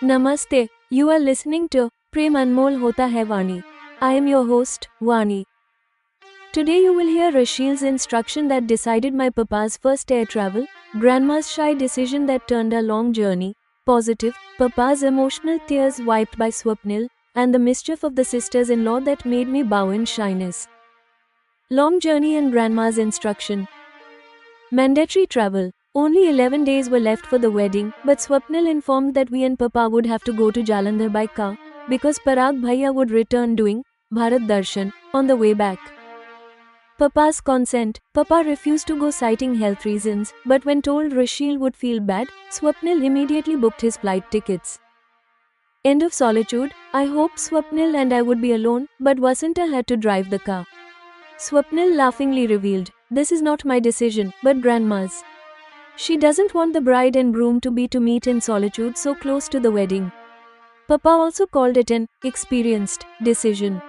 Namaste, you are listening to Prem Anmol Hota Hai Vani. I am your host, Vani. Today you will hear Rashil's instruction that decided my papa's first air travel, grandma's shy decision that turned our long journey, positive, papa's emotional tears wiped by Swapnil, and the mischief of the sisters-in-law that made me bow in shyness. Long journey and grandma's instruction. Mandatory travel. Only 11 days were left for the wedding, but Swapnil informed that we and Papa would have to go to Jalandhar by car, because Parag Bhaiya would return doing Bharat Darshan on the way back. Papa's consent. Papa refused to go citing health reasons, but when told Rashil would feel bad, Swapnil immediately booked his flight tickets. End of solitude. I hoped Swapnil and I would be alone, but Vasanta had to drive the car. Swapnil laughingly revealed, "This is not my decision, but grandma's. She doesn't want the bride and groom to meet in solitude so close to the wedding." Papa also called it an experienced decision.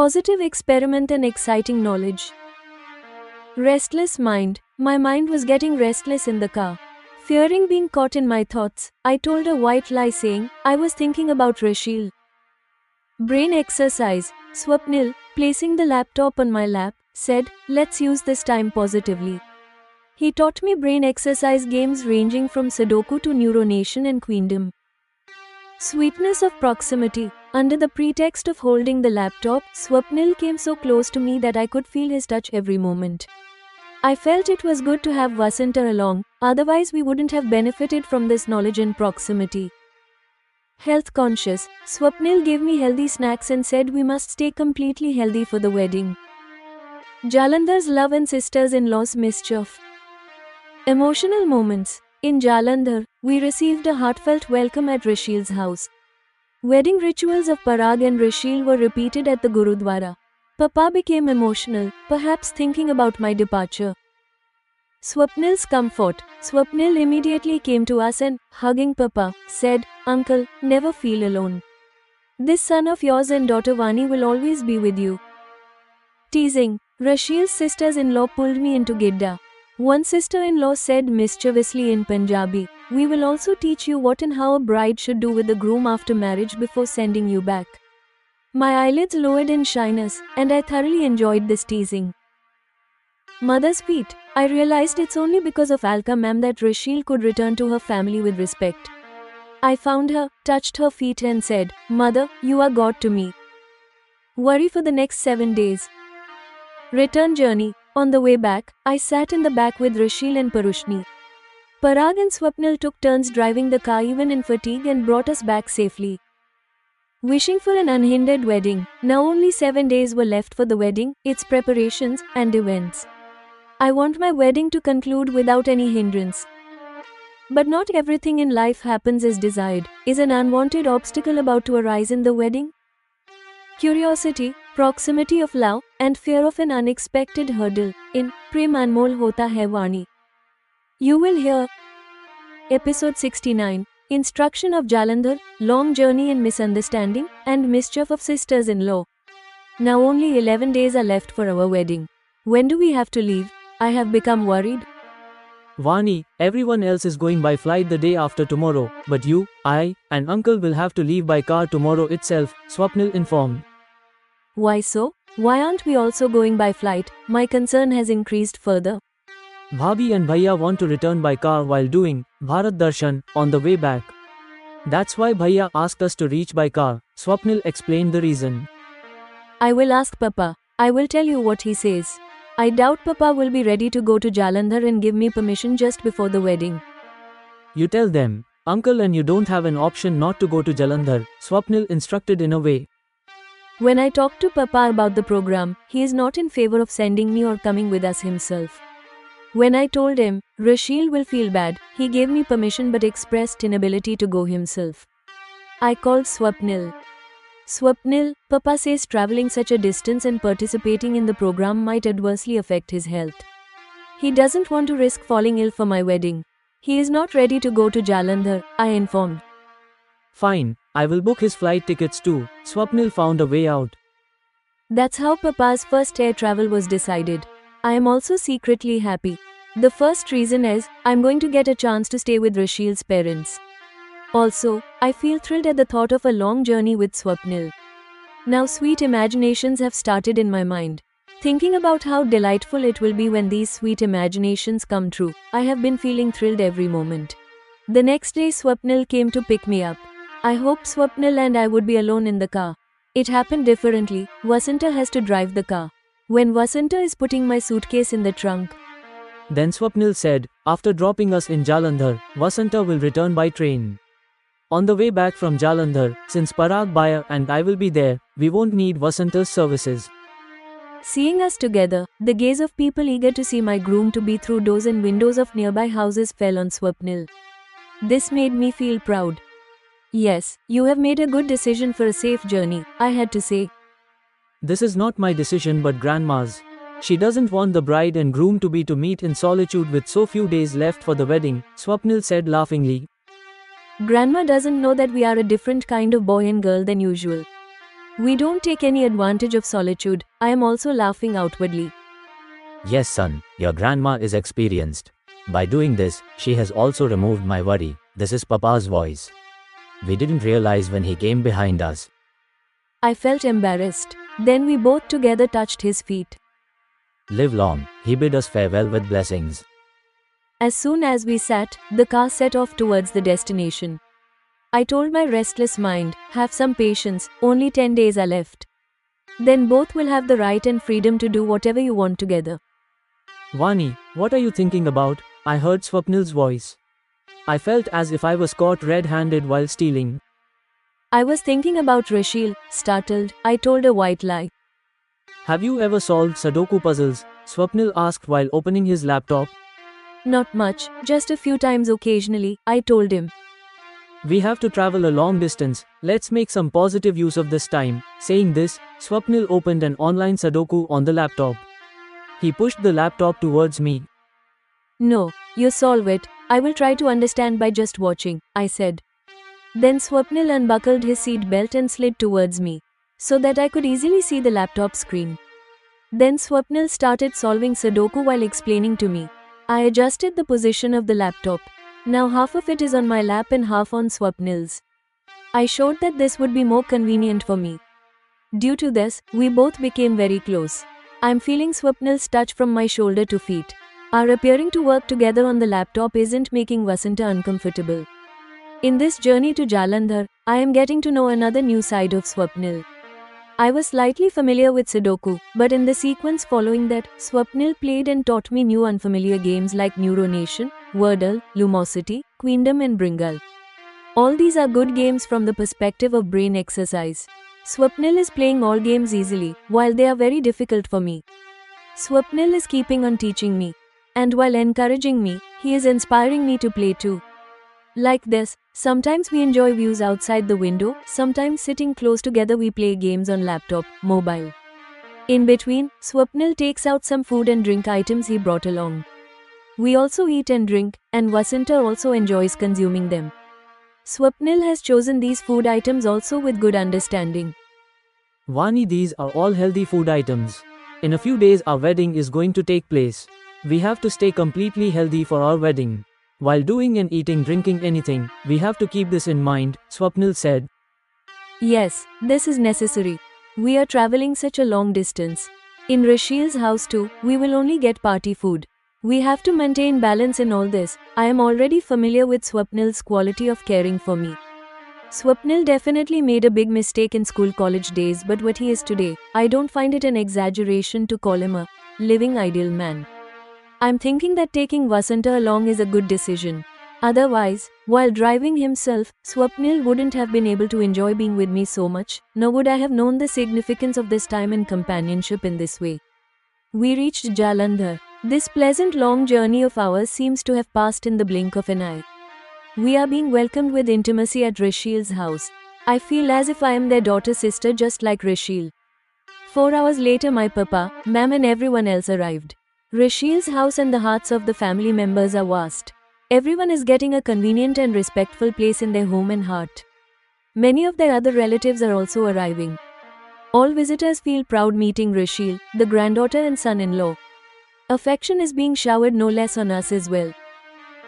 Positive experiment and exciting knowledge. Restless mind. My mind was getting restless in the car. Fearing being caught in my thoughts, I told a white lie saying, I was thinking about Rashil. Brain exercise. Swapnil, placing the laptop on my lap, said, "Let's use this time positively." He taught me brain exercise games ranging from Sudoku to Neuronation and Queendom. Sweetness of proximity. Under the pretext of holding the laptop, Swapnil came so close to me that I could feel his touch every moment. I felt it was good to have Vasanta along, otherwise we wouldn't have benefited from this knowledge and proximity. Health conscious. Swapnil gave me healthy snacks and said we must stay completely healthy for the wedding. Jalandhar's love and sisters-in-law's mischief. Emotional moments. In Jalandhar, we received a heartfelt welcome at Rashil's house. Wedding rituals of Parag and Rashil were repeated at the Gurudwara. Papa became emotional, perhaps thinking about my departure. Swapnil's comfort. Swapnil immediately came to us and, hugging Papa, said, "Uncle, never feel alone. This son of yours and daughter Vani will always be with you." Teasing. Rashil's sisters-in-law pulled me into Gidda. One sister-in-law said mischievously in Punjabi, "We will also teach you what and how a bride should do with the groom after marriage before sending you back." My eyelids lowered in shyness, and I thoroughly enjoyed this teasing. Mother's feet. I realized it's only because of Alka ma'am that Rashil could return to her family with respect. I found her, touched her feet and said, "Mother, you are God to me." Worry for the next 7 days. Return journey. On the way back, I sat in the back with Rashil and Parushni. Parag and Swapnil took turns driving the car even in fatigue and brought us back safely. Wishing for an unhindered wedding. Now only 7 days were left for the wedding, its preparations, and events. I want my wedding to conclude without any hindrance. But not everything in life happens as desired. Is an unwanted obstacle about to arise in the wedding? Curiosity, proximity of love, and fear of an unexpected hurdle, in Prem Anmol Hota Hai Vani. You will hear Episode 69, Instruction of Jalandhar, Long Journey and Misunderstanding, and Mischief of Sisters-in-Law. Now only 11 days are left for our wedding. When do we have to leave? I have become worried. Vani, everyone else is going by flight the day after tomorrow, but you, I, and uncle will have to leave by car tomorrow itself, Swapnil informed. Why so? Why aren't we also going by flight? My concern has increased further. Bhabhi and Bhaiya want to return by car while doing Bharat Darshan on the way back. That's why Bhaiya asked us to reach by car, Swapnil explained the reason. I will ask Papa. I will tell you what he says. I doubt Papa will be ready to go to Jalandhar and give me permission just before the wedding. You tell them, uncle, and you don't have an option not to go to Jalandhar, Swapnil instructed in a way. When I talked to Papa about the program, he is not in favor of sending me or coming with us himself. When I told him, Rashil will feel bad, he gave me permission but expressed inability to go himself. I called Swapnil. Swapnil, Papa says traveling such a distance and participating in the program might adversely affect his health. He doesn't want to risk falling ill for my wedding. He is not ready to go to Jalandhar, I informed. Fine, I will book his flight tickets too, Swapnil found a way out. That's how Papa's first air travel was decided. I am also secretly happy. The first reason is, I'm going to get a chance to stay with Rashil's parents. Also, I feel thrilled at the thought of a long journey with Swapnil. Now sweet imaginations have started in my mind. Thinking about how delightful it will be when these sweet imaginations come true, I have been feeling thrilled every moment. The next day Swapnil came to pick me up. I hoped Swapnil and I would be alone in the car. It happened differently. Vasanta has to drive the car. When Vasanta is putting my suitcase in the trunk, Then Swapnil said, after dropping us in Jalandhar, Vasanta will return by train. On the way back from Jalandhar, since Parag Bhaiya and I will be there, we won't need Vasanta's services. seeing us together, the gaze of people eager to see my groom to be through doors and windows of nearby houses fell on Swapnil. This made me feel proud. Yes, you have made a good decision for a safe journey, I had to say. This is not my decision but Grandma's. She doesn't want the bride and groom to meet in solitude with so few days left for the wedding, Swapnil said laughingly. Grandma doesn't know that we are a different kind of boy and girl than usual. We don't take any advantage of solitude. I am also laughing outwardly. Yes, son, your grandma is experienced. By doing this, she has also removed my worry. This is Papa's voice. We didn't realize when he came behind us. I felt embarrassed. Then we both together touched his feet. Live long, he bid us farewell with blessings. As soon as we sat, the car set off towards the destination. I told my restless mind, have some patience, only 10 days are left. Then both will have the right and freedom to do whatever you want together. Vani, what are you thinking about? I heard Swapnil's voice. I felt as if I was caught red-handed while stealing. I was thinking about Rashil. Startled, I told a white lie. Have you ever solved Sudoku puzzles? Swapnil asked while opening his laptop. Not much, just a few times occasionally, I told him. We have to travel a long distance, let's make some positive use of this time. Saying this, Swapnil opened an online Sudoku on the laptop. He pushed the laptop towards me. No, you solve it. I will try to understand by just watching, I said. Then Swapnil unbuckled his seat belt and slid towards me, so that I could easily see the laptop screen. Then Swapnil started solving Sudoku while explaining to me. I adjusted the position of the laptop. Now half of it is on my lap and half on Swapnil's. I showed that this would be more convenient for me. Due to this, we both became very close. I'm feeling Swapnil's touch from my shoulder to feet. Our appearing to work together on the laptop isn't making Vasanta uncomfortable. In this journey to Jalandhar, I am getting to know another new side of Swapnil. I was slightly familiar with Sudoku, but in the sequence following that, Swapnil played and taught me new unfamiliar games like Neuronation, Wordle, Lumosity, Queendom and Bringal. All these are good games from the perspective of brain exercise. Swapnil is playing all games easily, while they are very difficult for me. Swapnil is keeping on teaching me. And while encouraging me, he is inspiring me to play too. Like this, sometimes we enjoy views outside the window, sometimes sitting close together we play games on laptop, mobile. In between, Swapnil takes out some food and drink items he brought along. We also eat and drink, and Vasanta also enjoys consuming them. Swapnil has chosen these food items also with good understanding. Vani, these are all healthy food items. In a few days our wedding is going to take place. We have to stay completely healthy for our wedding. While doing and eating, drinking anything, we have to keep this in mind, Swapnil said. Yes, this is necessary. We are traveling such a long distance. In Rashil's house too, we will only get party food. We have to maintain balance in all this. I am already familiar with Swapnil's quality of caring for me. Swapnil definitely made a big mistake in school-college days, but what he is today, I don't find it an exaggeration to call him a living ideal man. I'm thinking that taking Vasanta along is a good decision. Otherwise, while driving himself, Swapnil wouldn't have been able to enjoy being with me so much, nor would I have known the significance of this time and companionship in this way. We reached Jalandhar. This pleasant long journey of ours seems to have passed in the blink of an eye. We are being welcomed with intimacy at Rashil's house. I feel as if I am their daughter sister just like Rashil. 4 hours later my papa, ma'am and everyone else arrived. Rashil's house and the hearts of the family members are vast. Everyone is getting a convenient and respectful place in their home and heart. Many of their other relatives are also arriving. All visitors feel proud meeting Rashil, the granddaughter and son-in-law. Affection is being showered no less on us as well.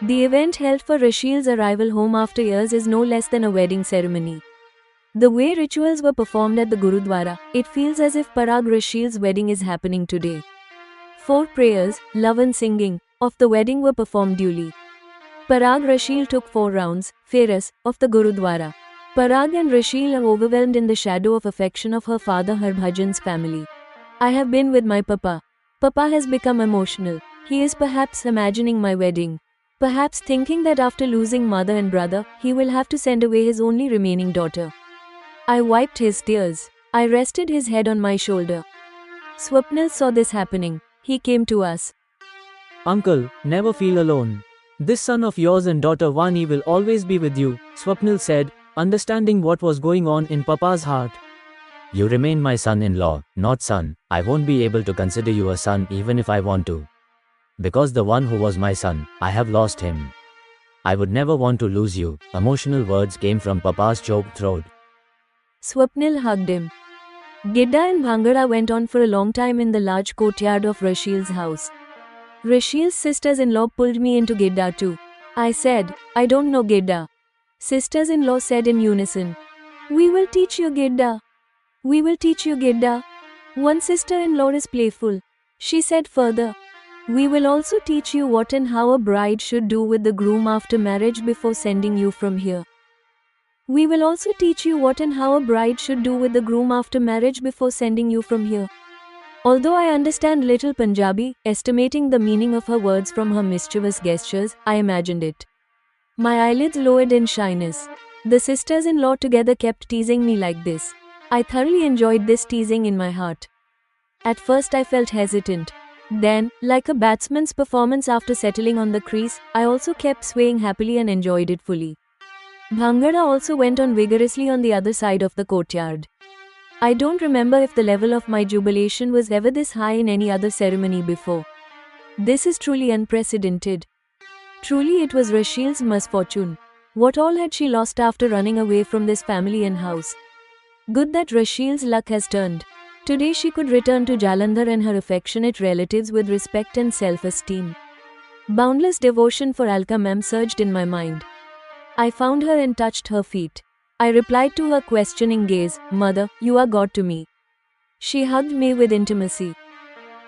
The event held for Rasheel's arrival home after years is no less than a wedding ceremony. The way rituals were performed at the Gurudwara, it feels as if Parag Rasheel's wedding is happening today. 4 prayers, love and singing, of the wedding were performed duly. Parag Rasheel took 4 rounds, Feras, of the Gurudwara. Parag and Rasheel are overwhelmed in the shadow of affection of her father Harbhajan's family. I have been with my papa. Papa has become emotional. He is perhaps imagining my wedding. Perhaps thinking that after losing mother and brother, he will have to send away his only remaining daughter. I wiped his tears. I rested his head on my shoulder. Swapnil saw this happening. He came to us. Uncle, never feel alone. This son of yours and daughter Vani will always be with you, Swapnil said, understanding what was going on in Papa's heart. You remain my son-in-law, not son. I won't be able to consider you a son even if I want to. Because the one who was my son, I have lost him. I would never want to lose you. Emotional words came from Papa's choked throat. Swapnil hugged him. Gidda and Bhangra went on for a long time in the large courtyard of Rasheel's house. Rasheel's sisters-in-law pulled me into Gidda too. I said, I don't know Gidda. Sisters-in-law said in unison, we will teach you Gidda. We will teach you Gidda. One sister-in-law is playful. She said further, we will also teach you what and how a bride should do with the groom after marriage before sending you from here. We will also teach you what and how a bride should do with the groom after marriage before sending you from here. Although I understand little Punjabi, estimating the meaning of her words from her mischievous gestures, I imagined it. My eyelids lowered in shyness. The sisters-in-law together kept teasing me like this. I thoroughly enjoyed this teasing in my heart. At first I felt hesitant. Then, like a batsman's performance after settling on the crease, I also kept swaying happily and enjoyed it fully. Bhangra also went on vigorously on the other side of the courtyard. I don't remember if the level of my jubilation was ever this high in any other ceremony before. This is truly unprecedented. Truly it was Rasheel's misfortune. What all had she lost after running away from this family and house? Good that Rasheel's luck has turned. Today she could return to Jalandhar and her affectionate relatives with respect and self-esteem. Boundless devotion for Alka ma'am surged in my mind. I found her and touched her feet. I replied to her questioning gaze, Mother, you are God to me. She hugged me with intimacy.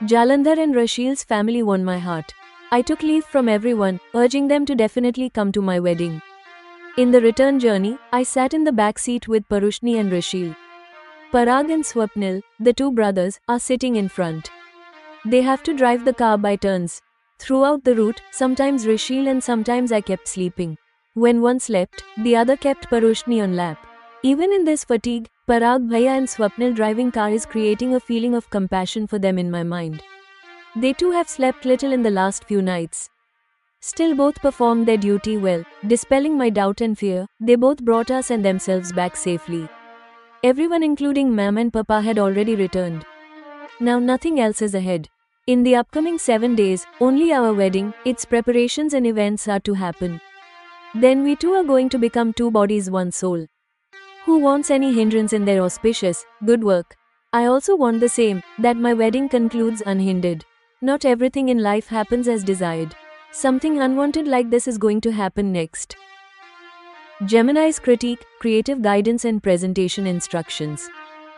Jalandhar and Rasheel's family won my heart. I took leave from everyone, urging them to definitely come to my wedding. In the return journey, I sat in the back seat with Parushni and Rasheel. Parag and Swapnil, the 2 brothers, are sitting in front. They have to drive the car by turns. Throughout the route, sometimes Rasheel and sometimes I kept sleeping. When one slept, the other kept Parushni on lap. Even in this fatigue, Parag Bhaiya and Swapnil driving car is creating a feeling of compassion for them in my mind. They too have slept little in the last few nights. Still both performed their duty well, dispelling my doubt and fear. They both brought us and themselves back safely. Everyone including Ma'am and Papa had already returned. Now nothing else is ahead. In the upcoming 7 days, only our wedding, its preparations and events are to happen. Then we too are going to become 2 bodies, 1 soul. Who wants any hindrance in their auspicious, good work? I also want the same, that my wedding concludes unhindered. Not everything in life happens as desired. Something unwanted like this is going to happen next. Gemini's critique, creative guidance and presentation instructions.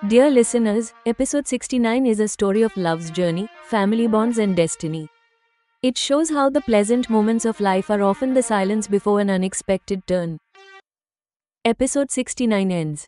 Dear listeners, episode 69 is a story of love's journey, family bonds and destiny. It shows how the pleasant moments of life are often the silence before an unexpected turn. Episode 69 ends.